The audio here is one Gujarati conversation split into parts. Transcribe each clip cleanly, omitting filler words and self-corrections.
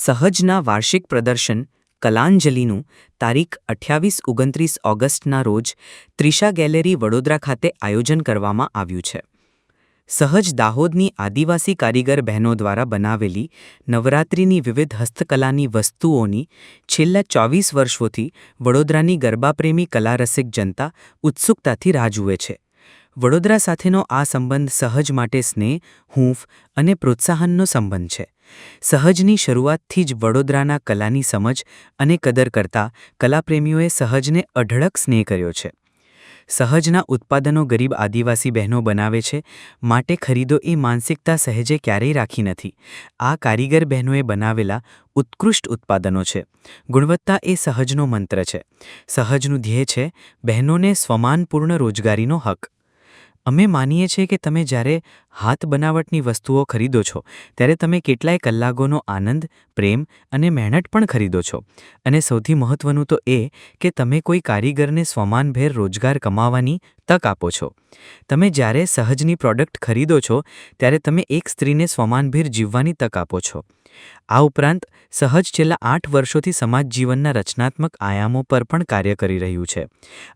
સહજના વાર્ષિક પ્રદર્શન કલાંજલિનું તારીખ 28-29 ઓગસ્ટના રોજ ત્રિષા ગેલેરી વડોદરા ખાતે આયોજન કરવામાં આવ્યું છે. સહજ દાહોદની આદિવાસી કારીગર બહેનો દ્વારા બનાવેલી નવરાત્રિની વિવિધ હસ્તકલાની વસ્તુઓની છેલ્લા 24 વર્ષોથી વડોદરાની ગરબાપ્રેમી કલારસિક જનતા ઉત્સુકતાથી રાહ જુએ છે. વડોદરા સાથેનો આ સંબંધ સહજ માટે સ્નેહ, હૂંફ અને પ્રોત્સાહનનો સંબંધ છે. સહજની શરૂઆતથી જ વડોદરાના કલાની સમજ અને કદર કરતા કલાપ્રેમીઓએ સહજને અઢળક સ્નેહ કર્યો છે. સહજના ઉત્પાદનો ગરીબ આદિવાસી બહેનો બનાવે છે, માટે ખરીદો એ માનસિકતા સહેજે ક્યારેય રાખી નથી. આ કારીગર બહેનોએ બનાવેલા ઉત્કૃષ્ટ ઉત્પાદનો છે. ગુણવત્તા એ સહજનો મંત્ર છે. સહજનું ધ્યેય છે બહેનોને સ્વમાનપૂર્ણ રોજગારીનો હક. અમે માનીએ છીએ કે તમે જ્યારે હાથ બનાવટની વસ્તુઓ ખરીદો છો ત્યારે તમે કેટલાય કલાકોનો આનંદ, પ્રેમ અને મહેનત પણ ખરીદો છો. અને સૌથી મહત્વનું તો એ કે તમે કોઈ કારીગરને સ્વમાનભેર રોજગાર કમાવાની તક આપો છો. તમે જ્યારે સહજની પ્રોડક્ટ ખરીદો છો ત્યારે તમે એક સ્ત્રીને સ્વમાનભેર જીવવાની તક આપો છો. આ ઉપરાંત સહજ છેલ્લા 8 વર્ષોથી સમાજ જીવનના રચનાત્મક આયામો પર પણ કાર્ય કરી રહ્યું છે.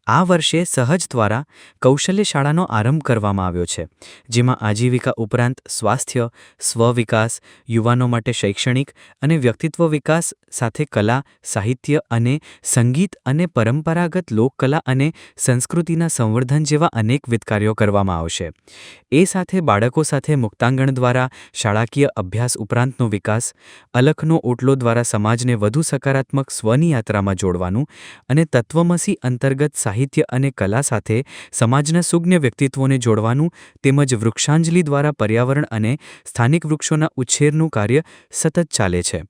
આ વર્ષે સહજ દ્વારા કૌશલ્ય શાળાનો આરંભ કરવામાં આવ્યો છે, જેમાં આજીવિકા ઉપરાંત સ્વાસ્થ્ય, સ્વવિકાસ, યુવાનો માટે શૈક્ષણિક અને વ્યક્તિત્વ વિકાસ સાથે કલા, સાહિત્ય અને સંગીત અને પરંપરાગત લોકકલા અને સંસ્કૃતિના સંવર્ધન જેવા અનેકવિધ કાર્યો કરવામાં આવશે. એ સાથે બાળકો સાથે મુક્તાંગણ દ્વારા શાળાકીય અભ્યાસ ઉપરાંતનો વિકાસ, અલખનો ઓટલો દ્વારા સમાજને વધુ સકારાત્મક સ્વની યાત્રામાં જોડવાનું અને તત્વમસી અંતર્ગત સાહિત્ય અને કલા સાથે સમાજના સુજ્ઞ વ્યક્તિત્વોને જોડવાનું તેમજ વૃક્ષાંજલિ દ્વારા પર્યાવરણ અને સ્થાનિક વૃક્ષોના ઉછેરનું કાર્ય સતત ચાલે છે.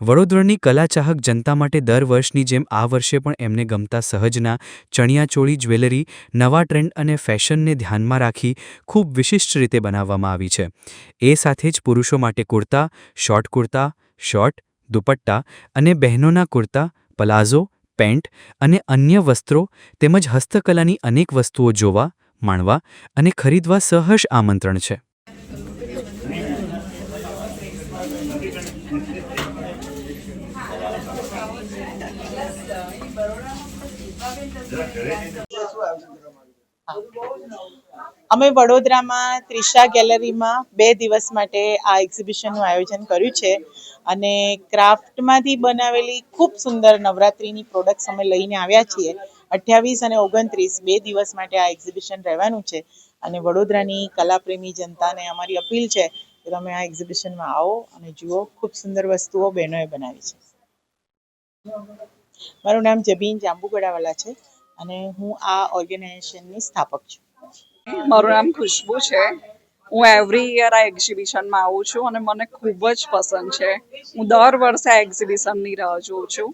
વડોદરાની કલાચાહક જનતા માટે દર વર્ષની જેમ આ વર્ષે પણ એમને ગમતા સહજના ચણિયાચોળી જ્વેલરી નવા ટ્રેન્ડ અને ફેશનને ધ્યાનમાં રાખી ખૂબ વિશિષ્ટ રીતે બનાવવામાં આવી છે. એ સાથે જ પુરુષો માટે કુર્તા, શોર્ટ કુર્તા, શોર્ટ, દુપટ્ટા અને બહેનોના કુર્તા, પલાઝો, પેન્ટ અને અન્ય વસ્ત્રો તેમજ હસ્તકલાની અનેક વસ્તુઓ જોવા, માણવા અને ખરીદવા સહર્ષ આમંત્રણ છે. અમે વડોદરામાં ત્રિષા ગેલેરીમાં 2 દિવસ માટે આ એક્ઝિબિશનનું આયોજન કર્યું છે અને ક્રાફ્ટમાંથી બનાવેલી ખૂબ સુંદર નવરાત્રિની પ્રોડક્ટ્સ અમે લઈને આવ્યા છીએ. 28 અને 29 2 દિવસ માટે આ એક્ઝિબિશન રહેવાનું છે અને વડોદરાની કલાપ્રેમી જનતાને અમારી અપીલ છે કે તમે આ એક્ઝિબિશનમાં આવો અને જુઓ. ખૂબ સુંદર વસ્તુઓ બહેનોએ બનાવી છે. મારું નામ જબીન જાંબુગડાવાલા છે અને હું આ ઓર્ગેનાઇઝેશનની સ્થાપક છું. મારું નામ ખુશ્બુ છે. હું એવરી યર આ એક્ઝિબિશનમાં આવું છું અને મને ખૂબ જ પસંદ છે. હું દર વર્ષે આ એક્ઝિબિશનની રાહ જોઉં છું.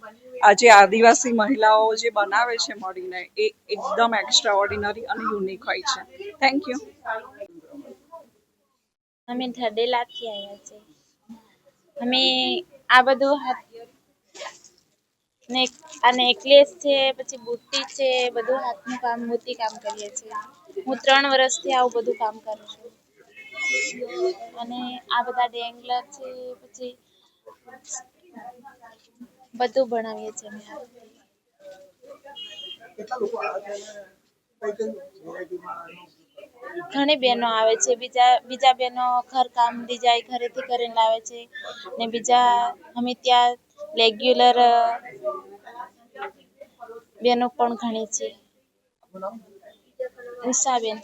આજે આદિવાસી મહિલાઓ જે બનાવે છે મળીને એ એકદમ એક્સ્ટ્રા ઓર્ડિનરી અને યુનિક હોય છે. Thank you. અમે ધડેલાથી આવ્યા છે. અમે આ બધું આ નેકલેસ છે, પછી બુટ્ટી છે, બધું હાથનું કામ, મોતી કામ કરીએ છીએ. હું 3 વર્ષથી આવું બધું કામ કરું છું અને આ બધા ડેંગલર છે, પછી બધું બનાવીએ છીએ અમે. ઘણી બહેનો આવે છે, બીજા બહેનો ઘરકામ ડિઝાઇન ઘરેથી કરીને લાવે છે ને બીજા અમે ત્યાં રેગ્યુલર બહેનો પણ ઘણી છે. ઉષાબેન.